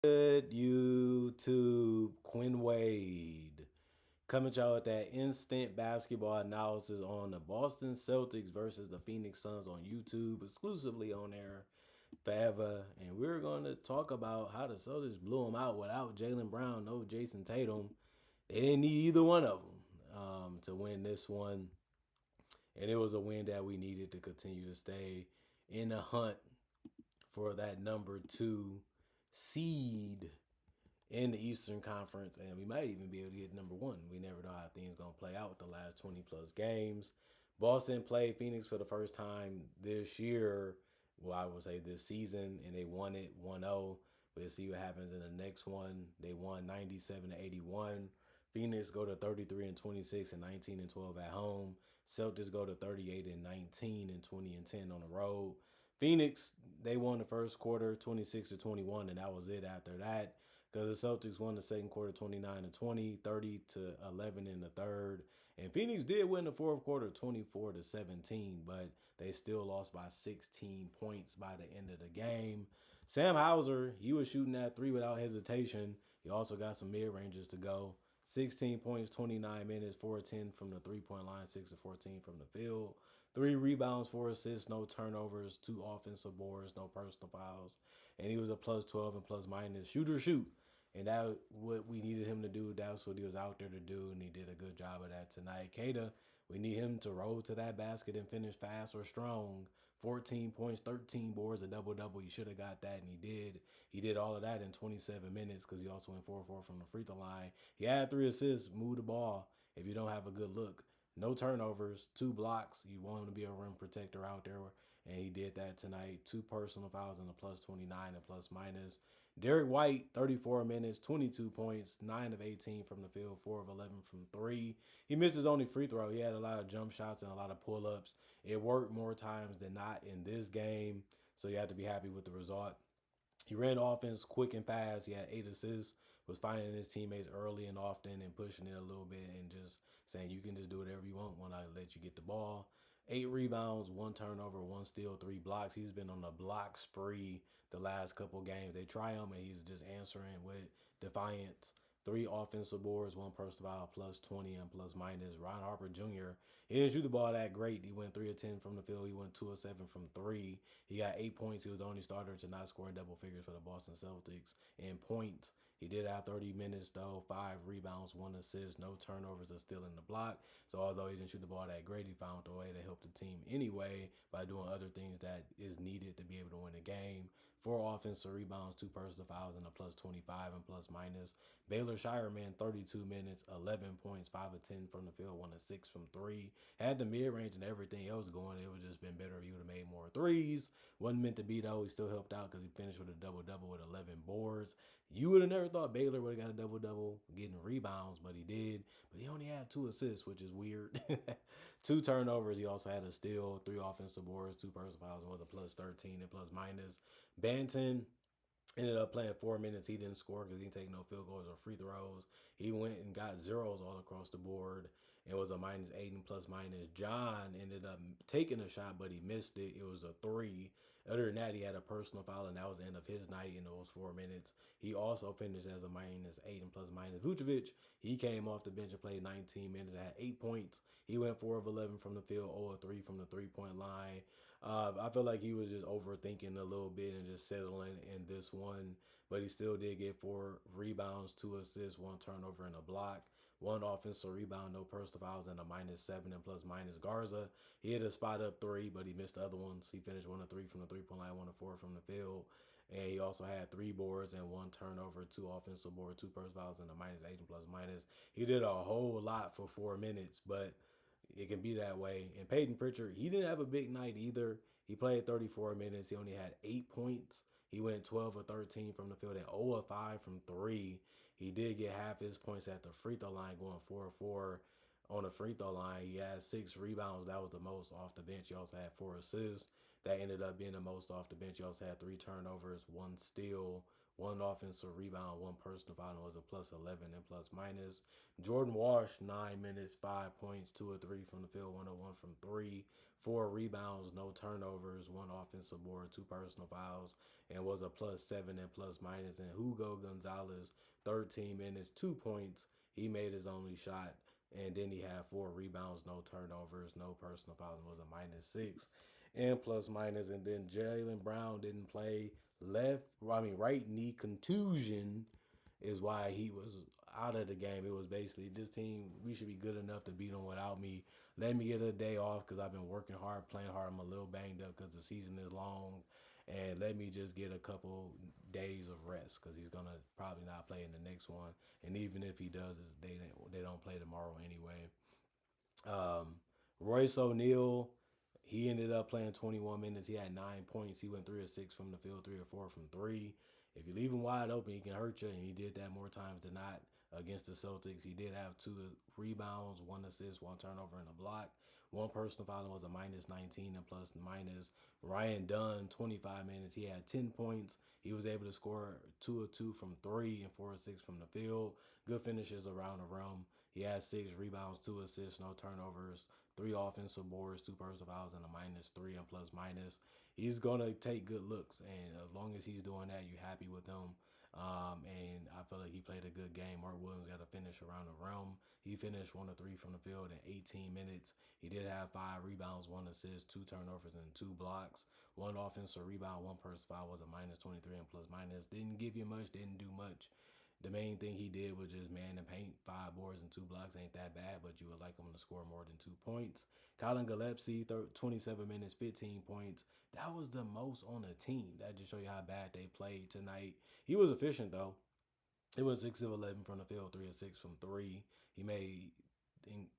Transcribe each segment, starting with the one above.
Good YouTube, Quinn Wade coming at y'all with that instant basketball analysis on the Boston Celtics versus the Phoenix Suns on YouTube, exclusively on there forever. And we're going to talk about how the Celtics blew them out without Jaylen Brown, no Jason Tatum. They didn't need either one of them to win this one, and it was a win that we needed to continue to stay in the hunt for that number 2 seed in the Eastern Conference, and we might even be able to get number 1. We never know how things going to play out with the last 20 plus games. Boston played Phoenix for the first time this year. Well, I would say this season, and they won it 1-0. We'll see what happens in the next one. They won 97-81. Phoenix go to 33-26 and 19-12 at home. Celtics go to 38-19 and 20-10 on the road. Phoenix, they won the first quarter 26-21, and that was it after that, because the Celtics won the second quarter 29-20, 30-11 in the third. And Phoenix did win the fourth quarter 24-17, but they still lost by 16 points by the end of the game. Sam Hauser, he was shooting that three without hesitation. He also got some mid-ranges to go. 16 points, 29 minutes, 4-10 from the three-point line, 6-14 from the field. 3 rebounds, 4 assists, no turnovers, 2 offensive boards, no personal fouls. And he was a plus 12 and plus minus shooter shoot. And that's what we needed him to do. That's what he was out there to do, and he did a good job of that tonight. Kada, we need him to roll to that basket and finish fast or strong. 14 points, 13 boards, a double-double. He should have got that, and he did. He did all of that in 27 minutes because he also went 4-4 from the free throw line. He had 3 assists, moved the ball if you don't have a good look. No turnovers, 2 blocks. You want him to be a rim protector out there, and he did that tonight. 2 personal fouls and a plus 29 and plus minus. Derek White, 34 minutes, 22 points, 9 of 18 from the field, 4 of 11 from 3. He missed his only free throw. He had a lot of jump shots and a lot of pull-ups. It worked more times than not in this game, so you have to be happy with the result. He ran offense quick and fast. He had 8 assists, was finding his teammates early and often and pushing it a little bit and just saying you can just do whatever you want when I let you get the ball. 8 rebounds, 1 turnover, 1 steal, 3 blocks. He's been on a block spree the last couple games. They try him, and he's just answering with defiance. 3 offensive boards, 1 personal foul, plus 20 and plus minus. Ron Harper Jr., he didn't shoot the ball that great. He went 3 of 10 from the field. He went 2 of 7 from 3. He got 8 points. He was the only starter to not score in double figures for the Boston Celtics. In points, he did have 30 minutes, though, 5 rebounds, 1 assist, no turnovers, or still in the block. So although he didn't shoot the ball that great, he found a way to help the team anyway by doing other things that is needed to be able to win a game. 4 offensive rebounds, 2 personal fouls, and a plus 25 and plus minus. Baylor Shireman, 32 minutes, 11 points, 5 of 10 from the field, 1 of 6 from 3. Had the mid-range and everything else going. It would just been better if he would have made more threes. Wasn't meant to be, though. He still helped out because he finished with a double-double with 11 boards. You would have never thought Baylor would have got a double-double getting rebounds, but he did. But he only had 2 assists, which is weird. 2 turnovers. He also had a steal, 3 offensive boards, 2 personal fouls, and was a plus 13 and plus minus. Banton ended up playing 4 minutes. He didn't score because he didn't take no field goals or free throws. He went and got zeros all across the board. It was a minus 8 and plus minus. John ended up taking a shot, but he missed it. It was a 3. Other than that, he had a personal foul, and that was the end of his night in those 4 minutes. He also finished as a minus 8 and plus minus. Vucevic, he came off the bench and played 19 minutes and had 8 points. He went 4 of 11 from the field, 0 of 3 from the three-point line. I feel like he was just overthinking a little bit and just settling in this one, but he still did get 4 rebounds, 2 assists, 1 turnover, and a block. 1 offensive rebound, no personal fouls, and a minus 7 and plus minus. Garza, he hit a spot up 3, but he missed the other ones. He finished 1 of 3 from the three-point line, 1 of 4 from the field. And he also had 3 boards and 1 turnover, 2 offensive boards, 2 personal fouls, and a minus 8 and plus minus. He did a whole lot for 4 minutes, but it can be that way. And Peyton Pritchard, he didn't have a big night either. He played 34 minutes. He only had 8 points. He went 12 of 13 from the field and 0 of 5 from 3. He did get half his points at the free throw line, going 4 of 4 on the free throw line. He had 6 rebounds. That was the most off the bench. He also had 4 assists. That ended up being the most off the bench. He also had 3 turnovers, 1 steal, one offensive rebound, one personal foul, and was a plus 11 and plus minus. Jordan Walsh, 9 minutes, 5 points, 2 of 3 from the field, 101 from three, 4 rebounds, no turnovers, one offensive board, two personal fouls, and was a plus 7 and plus minus. And Hugo Gonzalez, 13 minutes, 2 points. He made his only shot. And then he had 4 rebounds, no turnovers, no personal fouls, and was a minus 6 and plus minus. And then Jalen Brown didn't play right knee contusion is why he was out of the game. It was basically this team, we should be good enough to beat them without me. Let me get a day off because I've been working hard, playing hard. I'm a little banged up because the season is long. And let me just get a couple days of rest because he's gonna probably not play in the next one. And even if he does, they don't play tomorrow anyway. Um, Royce O'Neal, he ended up playing 21 minutes. He had 9 points. He went 3 of 6 from the field, 3 of 4 from three. If you leave him wide open, he can hurt you, and he did that more times than not against the Celtics. He did have 2 rebounds, 1 assist, 1 turnover, and a block. One personal foul was a minus 19 and plus minus. Ryan Dunn, 25 minutes. He had 10 points. He was able to score 2 of 2 from three and 4 of 6 from the field. Good finishes around the rim. He had 6 rebounds, 2 assists, no turnovers, 3 offensive boards, 2 personal fouls, and a minus 3 and plus minus. He's gonna take good looks, and as long as he's doing that, you're happy with him. And I feel like he played a good game. Mark Williams got a finish around the rim. He finished 1 of 3 from the field in 18 minutes. He did have 5 rebounds, 1 assist, 2 turnovers, and 2 blocks. One offensive rebound, one personal foul was a minus 23 and plus minus. Didn't give you much, didn't do much. The main thing he did was just man the paint, 5 boards and 2 blocks. Ain't that bad, but you would like him to score more than 2 points. Colin Gillespie, 27 minutes, 15 points. That was the most on the team. That just show you how bad they played tonight. He was efficient though. It was 6 of 11 from the field, 3 of 6 from three. He made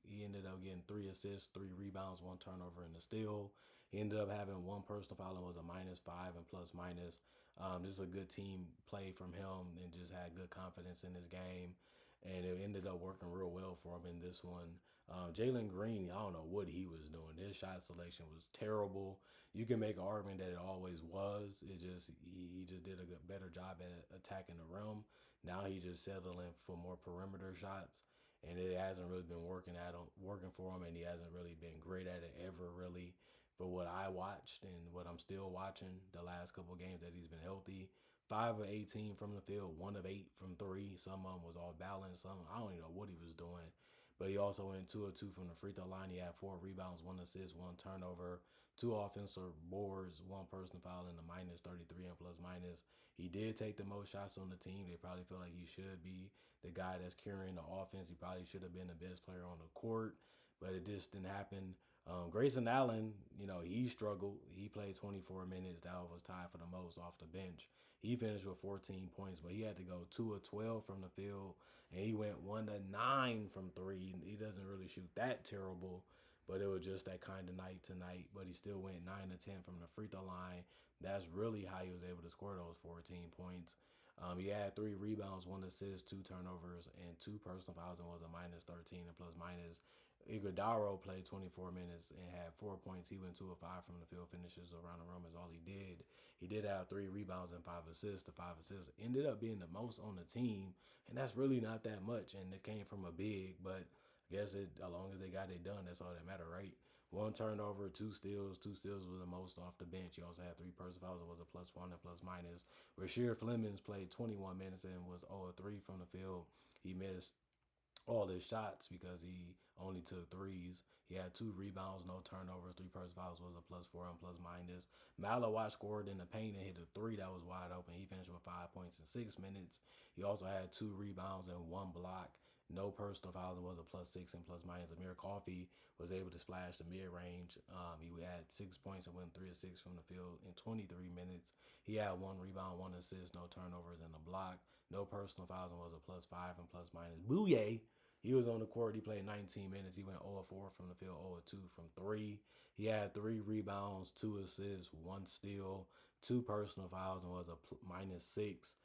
he ended up getting 3 assists, 3 rebounds, 1 turnover, and a steal. He ended up having one personal foul and was a minus 5 and plus minus. Just a good team play from him and just had good confidence in his game. And it ended up working real well for him in this one. Jalen Green, I don't know what he was doing. His shot selection was terrible. You can make an argument that it always was. He just did a better job at attacking the rim. Now he just settling for more perimeter shots, and it hasn't really been working for him, and he hasn't really been great at it ever really. For what I watched and what I'm still watching the last couple of games that he's been healthy, 5 of 18 from the field, 1 of 8 from three. Some of them was all balanced. Some I don't even know what he was doing. But he also went 2 of 2 from the free throw line. He had 4 rebounds, 1 assist, 1 turnover, 2 offensive boards, one personal foul, and a minus 33 and plus minus. He did take the most shots on the team. They probably feel like he should be the guy that's carrying the offense. He probably should have been the best player on the court, but it just didn't happen. Grayson Allen, he struggled. He played 24 minutes. That was tied for the most off the bench. He finished with 14 points, but he had to go 2 of 12 from the field, and he went 1 of 9 from three. He doesn't really shoot that terrible, but it was just that kind of night tonight. But he still went 9 of 10 from the free throw line. That's really how he was able to score those 14 points. He had 3 rebounds, 1 assist, 2 turnovers, and 2 personal fouls, and was a minus 13 and plus minus. Iguodaro played 24 minutes and had 4 points. He went 2 of 5 from the field, finishes around the rum is all he did. He did have 3 rebounds and 5 assists. The 5 assists ended up being the most on the team, and that's really not that much. And it came from a big, but I guess as long as they got it done, that's all that matter, right? One turnover, 2 steals. 2 steals was the most off the bench. He also had 3 personal fouls. It was a plus one and plus minus. Rasheer Flemings played 21 minutes and was 0 of 3 from the field. He missed all his shots because he only took threes. He had 2 rebounds, no turnovers, 3 personal fouls was a plus four and plus minus. Malawat scored in the paint and hit a three that was wide open. He finished with 5 points in 6 minutes. He also had 2 rebounds and 1 block. No personal fouls and was a plus six and plus minus. Amir Coffey was able to splash the mid range. He had 6 points and went 3 of 6 from the field in 23 minutes. He had 1 rebound, 1 assist, no turnovers, and a block. No personal fouls and was a plus five and plus minus. Booyah! He was on the court. He played 19 minutes. He went 0 of 4 from the field, 0 of 2 from three. He had 3 rebounds, 2 assists, 1 steal, 2 personal fouls, and was a minus 6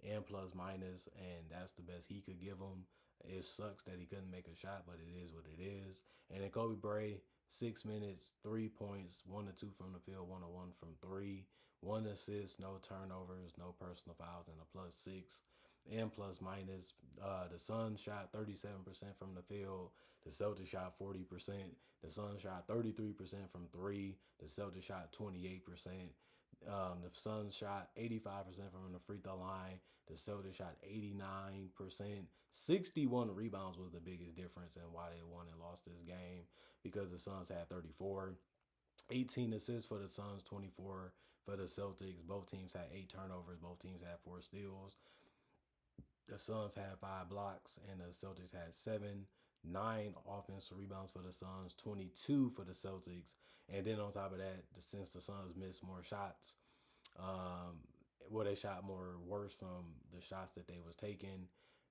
and plus minus. And that's the best he could give him. It sucks that he couldn't make a shot, but it is what it is. And then Kobe Bray, 6 minutes, 3 points, 1 of 2 from the field, 1 of 1 from three, 1 assist, no turnovers, no personal fouls, and a +6. And plus minus, the Suns shot 37% from the field. The Celtics shot 40%. The Suns shot 33% from three. The Celtics shot 28%. The Suns shot 85% from the free throw line. The Celtics shot 89%. 61 rebounds was the biggest difference in why they won and lost this game, because the Suns had 34. 18 assists for the Suns, 24 for the Celtics. Both teams had 8 turnovers. Both teams had 4 steals. The Suns had 5 blocks, and the Celtics had 7. 9 offensive rebounds for the Suns, 22 for the Celtics. And then on top of that, since the Suns missed more shots, um, they shot more worse from the shots that they was taking.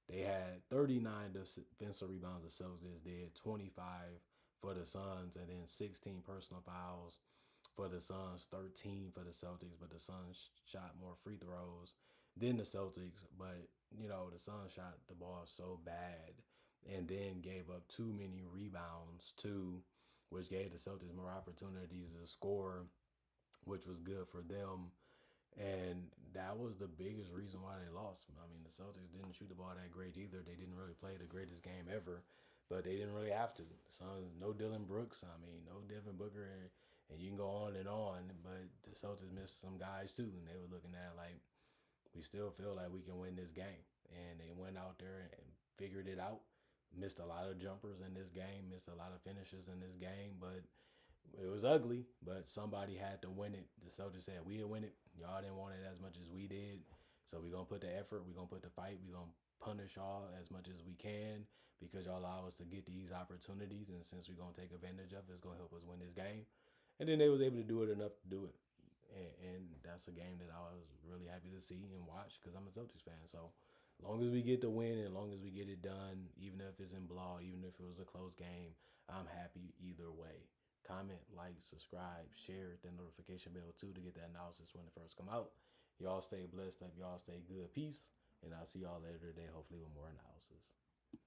They had 39 defensive rebounds. The Celtics did 25 for the Suns, and then 16 personal fouls for the Suns, 13 for the Celtics. But the Suns shot more free throws than the Celtics. But the Suns shot the ball so bad, and then gave up too many rebounds too, which gave the Celtics more opportunities to score, which was good for them. And that was the biggest reason why they lost. I mean, the Celtics didn't shoot the ball that great either. They didn't really play the greatest game ever, but they didn't really have to. The Suns, no Dylan Brooks. I mean, no Devin Booker, and you can go on and on. But the Celtics missed some guys too, and they were looking at like, we still feel like we can win this game. And they went out there and figured it out. Missed a lot of jumpers in this game, missed a lot of finishes in this game, but it was ugly, but somebody had to win it. The Celtics said, we'll win it. Y'all didn't want it as much as we did. So we're going to put the effort. We're going to put the fight. We're going to punish y'all as much as we can, because y'all allow us to get these opportunities. And since we're going to take advantage of it, it's going to help us win this game. And then they was able to do it enough to do it. And that's a game that I was really happy to see and watch, because I'm a Celtics fan. So as long as we get the win and as long as we get it done, even if it's in blowout, even if it was a close game, I'm happy either way. Comment, like, subscribe, share, hit that notification bell too to get that analysis when it first come out. Y'all stay blessed up. Y'all stay good. Peace. And I'll see y'all later today, hopefully with more analysis.